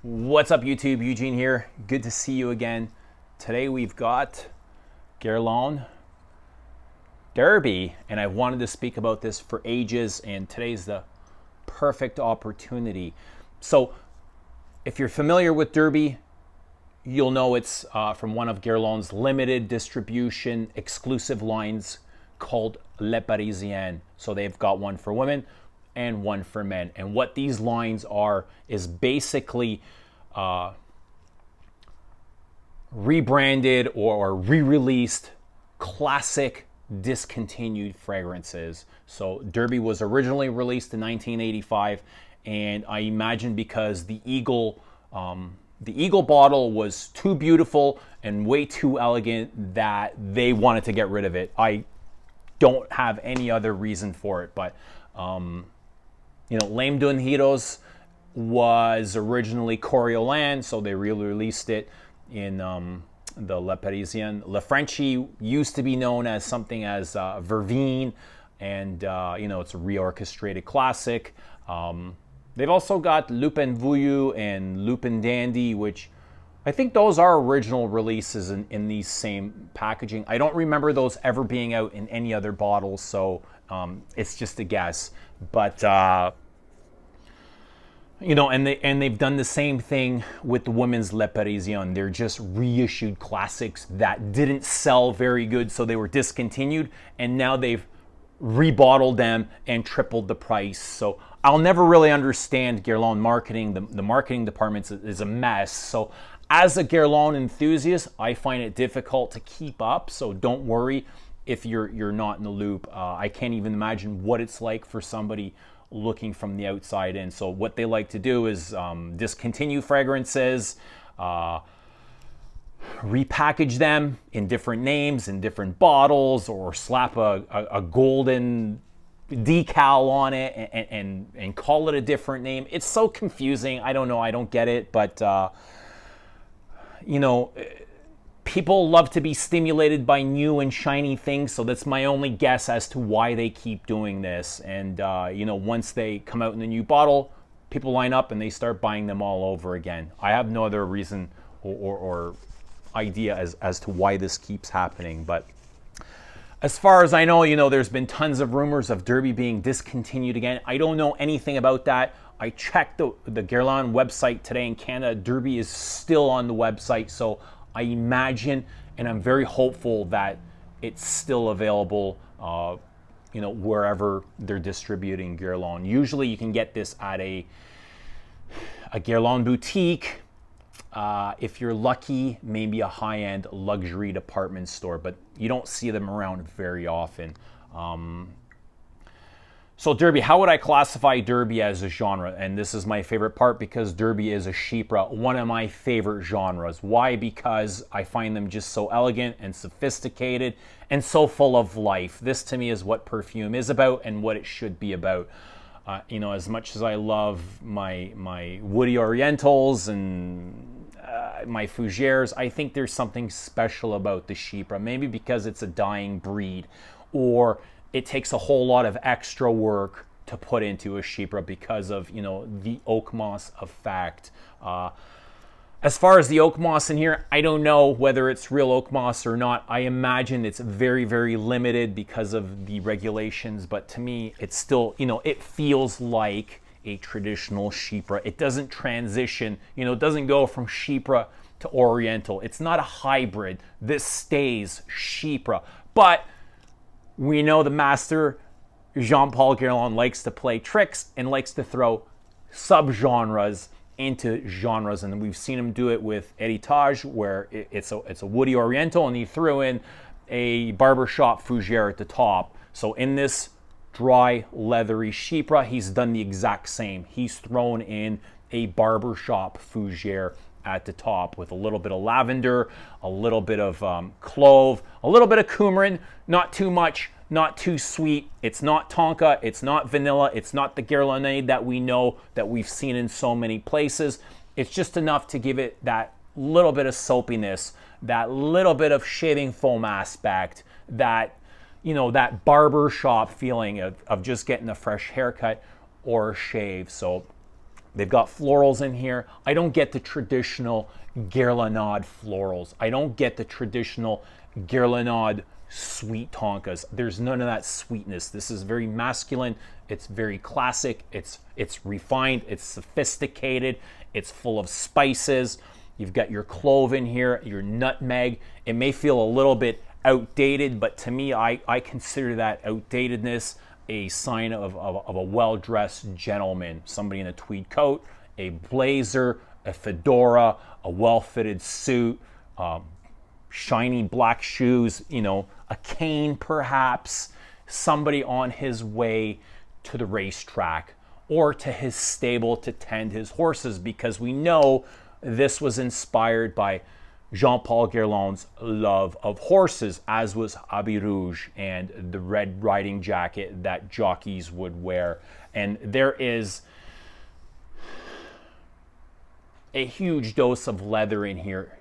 What's up, YouTube? Eugene here. Good to see you again. Today we've got Guerlain Derby, and I've wanted to speak about this for ages, and today's the perfect opportunity. So, if you're familiar with Derby, you'll know it's from one of Guerlain's limited distribution exclusive lines called Les Parisiens. So they've got one for women and one for men. And what these lines are is basically rebranded or re-released classic discontinued fragrances. So Derby was originally released in 1985, and I imagine because the Eagle bottle was too beautiful and way too elegant that they wanted to get rid of it. I don't have any other reason for it, but Lame Dun Heroes was originally Guerlain, so they re-released it in the Le Parisien. Le Frenchy used to be known as something as Vervine, and it's a reorchestrated classic. They've also got Lupin Voyou and Lupin Dandy, which I think those are original releases in these same packaging. I don't remember those ever being out in any other bottles, so it's just a guess. But and they've done the same thing with the women's Le Parisien. They're just reissued classics that didn't sell very good, so they were discontinued, and now they've rebottled them and tripled the price. So I'll never really understand Guerlain marketing. The marketing department is a mess. So as a Guerlain enthusiast, I find it difficult to keep up. So don't worry if you're not in the loop. I can't even imagine what it's like for somebody looking from the outside in. So what they like to do is discontinue fragrances, repackage them in different names, in different bottles, or slap a golden decal on it and call it a different name. It's so confusing. I don't know. I don't get it. But, people love to be stimulated by new and shiny things. So that's my only guess as to why they keep doing this. And, once they come out in a new bottle, people line up and they start buying them all over again. I have no other reason or idea as to why this keeps happening. But as far as I know, there's been tons of rumors of Derby being discontinued again. I don't know anything about that. I checked the Guerlain website today in Canada. Derby is still on the website, so I imagine, and I'm very hopeful that it's still available, wherever they're distributing Guerlain. Usually you can get this at a Guerlain boutique. If you're lucky, maybe a high-end luxury department store, but you don't see them around very often. So Derby, how would I classify Derby as a genre? And this is my favorite part because Derby is a chypre, one of my favorite genres. Why? Because I find them just so elegant and sophisticated and so full of life. This to me is what perfume is about and what it should be about. As much as I love my woody orientals and my fougères, I think there's something special about the chypre. Maybe because it's a dying breed, or it takes a whole lot of extra work to put into a chypre because of the oak moss effect. As far as the oak moss in here, I don't know whether it's real oak moss or not. I imagine it's very, very limited because of the regulations, but to me, it's still, it feels like a traditional chypre. It doesn't transition, it doesn't go from chypre to oriental. It's not a hybrid. This stays chypre. But we know the master, Jean-Paul Guerlain, likes to play tricks and likes to throw subgenres into genres, and we've seen him do it with Heritage, where it's a woody oriental, and he threw in a barbershop fougere at the top. So in this dry, leathery chypre, he's done the exact same. He's thrown in a barbershop fougere at the top with a little bit of lavender, a little bit of clove, a little bit of coumarin, not too much, not too sweet. It's not tonka, it's not vanilla, it's not the Guerlain that we know, that we've seen in so many places. It's just enough to give it that little bit of soapiness, that little bit of shaving foam aspect, that that barber shop feeling of just getting a fresh haircut or a shave. So They've got florals in here. I don't get the traditional Guerlain florals. I don't get the traditional Guerlain sweet tonkas. There's none of that sweetness. This is very masculine. It's very classic. It's refined. It's sophisticated. It's full of spices. You've got your clove in here, your nutmeg. It may feel a little bit outdated, but to me, I consider that outdatedness a sign of a well-dressed gentleman, somebody in a tweed coat, a blazer, a fedora, a well-fitted suit, shiny black shoes, you know, a cane perhaps, somebody on his way to the racetrack or to his stable to tend his horses, because we know this was inspired by Jean-Paul Guerlain's love of horses, as was Habit Rouge and the red riding jacket that jockeys would wear. And there is a huge dose of leather in here,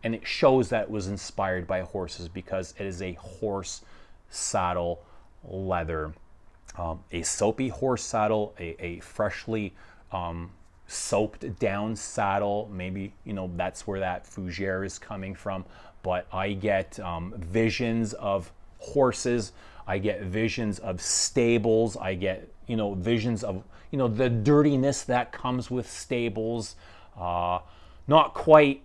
and it shows that it was inspired by horses because it is a horse saddle leather. A soapy horse saddle, a freshly soaped down saddle. Maybe, you know, that's where that fougere is coming from. But I get visions of horses. I get visions of stables. I get, you know, visions of, you know, the dirtiness that comes with stables. Not quite,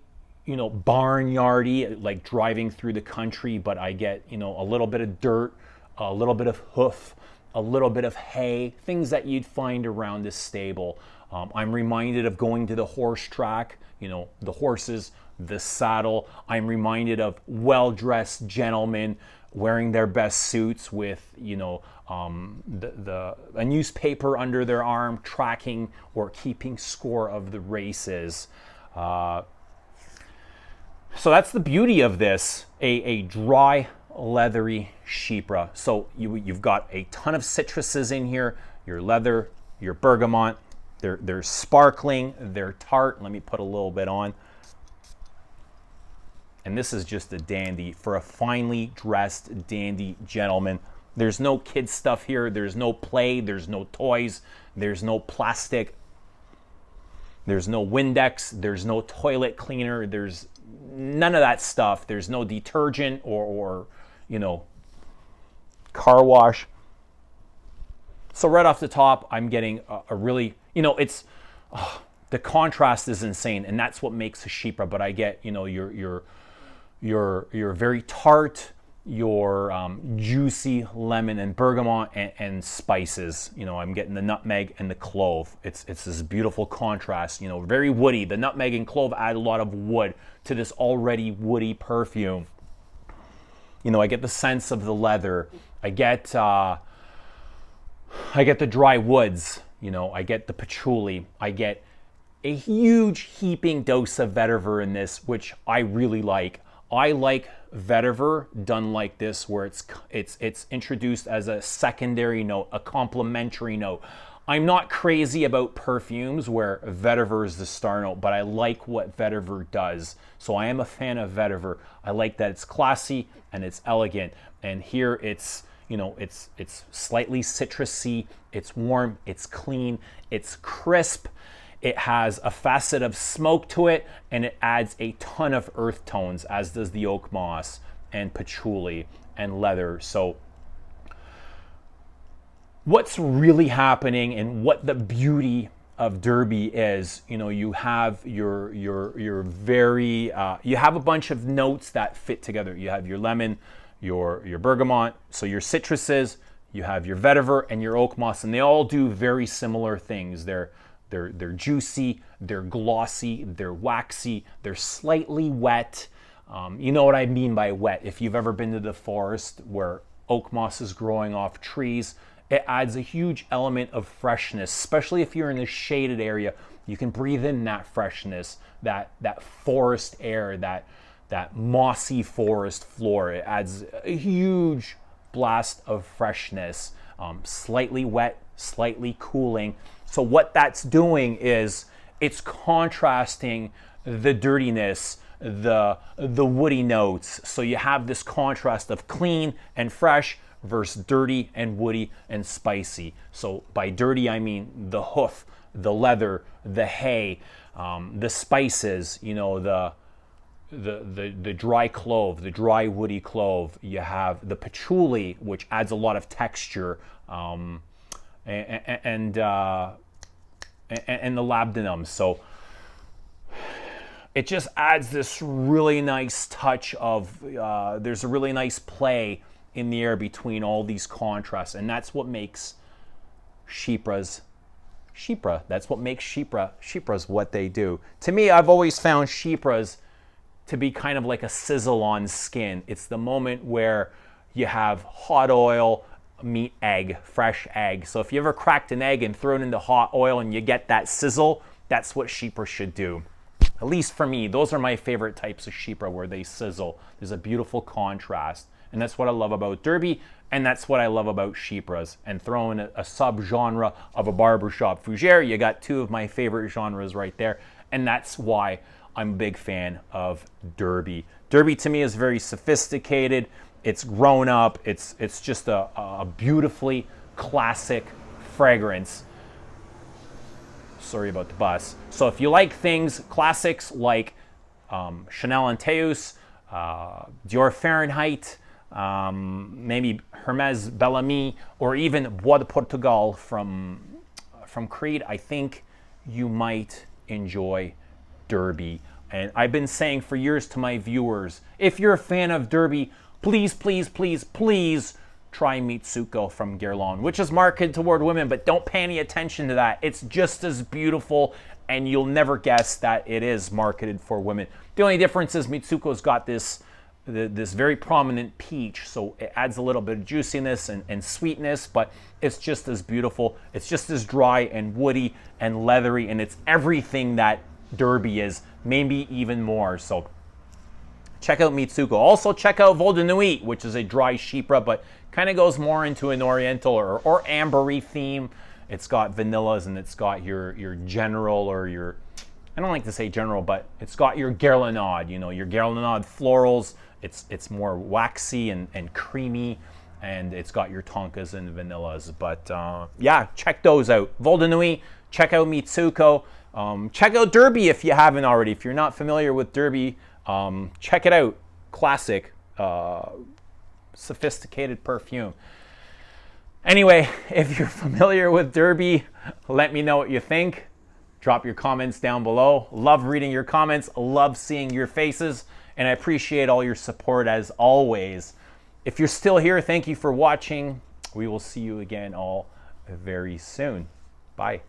you know, barnyardy, like driving through the country, but I get, you know, a little bit of dirt, a little bit of hoof, a little bit of hay, things that you'd find around this stable. I'm reminded of going to the horse track, you know, the horses, the saddle. I'm reminded of well-dressed gentlemen wearing their best suits with, you know, a newspaper under their arm, tracking or keeping score of the races. So that's the beauty of this, a dry, leathery chypre. So you've got a ton of citruses in here, your leather, your bergamot. They're sparkling, they're tart. Let me put a little bit on. And this is just a dandy for a finely dressed dandy gentleman. There's no kid stuff here. There's no play. There's no toys. There's no plastic. There's no Windex. There's no toilet cleaner. There's none of that stuff. There's no detergent or you know, car wash. So right off the top, I'm getting a really, you know, it's the contrast is insane, and that's what makes a chypre. But I get, you know, your very tart, your juicy lemon and bergamot and spices. You know, I'm getting the nutmeg and the clove. It's this beautiful contrast. You know, very woody. The nutmeg and clove add a lot of wood to this already woody perfume. You know, I get the sense of the leather. I get the dry woods. You know, I get the patchouli. I get a huge heaping dose of vetiver in this, which I really like. I like vetiver done like this, where it's introduced as a secondary note, a complementary note. I'm not crazy about perfumes where vetiver is the star note, but I like what vetiver does. So I am a fan of vetiver. I like that it's classy and it's elegant. And here it's, you know, it's slightly citrusy, it's warm, it's clean, it's crisp. It has a facet of smoke to it, and it adds a ton of earth tones, as does the oak moss and patchouli and leather. So what's really happening and what the beauty of Derby is, you know, you have your very you have a bunch of notes that fit together. You have your lemon, your bergamot, so your citruses, you have your vetiver and your oak moss, and they all do very similar things. They're juicy, they're glossy, they're waxy, they're slightly wet. You know what I mean by wet. If you've ever been to the forest where oak moss is growing off trees, it adds a huge element of freshness, especially if you're in a shaded area. You can breathe in that freshness, that forest air, that mossy forest floor. It adds a huge blast of freshness, slightly wet, slightly cooling. So what that's doing is it's contrasting the dirtiness, the woody notes. So you have this contrast of clean and fresh versus dirty and woody and spicy. So by dirty, I mean the hoof, the leather, the hay, the spices, you know, the dry clove, the dry woody clove. You have the patchouli, which adds a lot of texture, and the labdanum. So it just adds this really nice touch of, there's a really nice play in the air between all these contrasts, and that's what makes chypres chypre. That's what makes chypres what they do. To me, I've always found chypres to be kind of like a sizzle on skin. It's the moment where you have hot oil meet egg, fresh egg. So if you ever cracked an egg and throw it into hot oil and you get that sizzle, that's what chypre should do. At least for me, those are my favorite types of chypre, where they sizzle. There's a beautiful contrast. And that's what I love about Derby, and that's what I love about chypres. And throwing a sub-genre of a barbershop fougere, you got two of my favorite genres right there. And that's why I'm a big fan of Derby. Derby to me is very sophisticated. It's grown up. It's just a beautifully classic fragrance. Sorry about the bus. So if you like things, classics like Chanel Antaeus, Dior Fahrenheit, maybe Hermès Bellamy, or even Bois de Portugal from Creed, I think you might enjoy Derby. And I've been saying for years to my viewers, if you're a fan of Derby, please, please, please, please try Mitsuko from Guerlain, which is marketed toward women, but don't pay any attention to that. It's just as beautiful, and you'll never guess that it is marketed for women. The only difference is Mitsuko's got this very prominent peach, so it adds a little bit of juiciness and sweetness, but it's just as beautiful. It's just as dry and woody and leathery, and it's everything that Derby is, maybe even more. So check out Mitsuko. Also check out Vol de Nuit, which is a dry chypre, but kind of goes more into an oriental or ambery theme. It's got vanillas, and it's got your general, or your, I don't like to say general, but it's got your Guerlainade, you know, your Guerlainade florals. It's more waxy and creamy, and it's got your tonkas and vanillas. But yeah, check those out. Vol de Nuit, check out Mitsuko. Check out Derby if you haven't already. If you're not familiar with Derby, check it out. Classic, sophisticated perfume. Anyway, if you're familiar with Derby, let me know what you think. Drop your comments down below. Love reading your comments. Love seeing your faces. And I appreciate all your support as always. If you're still here, thank you for watching. We will see you again all very soon. Bye.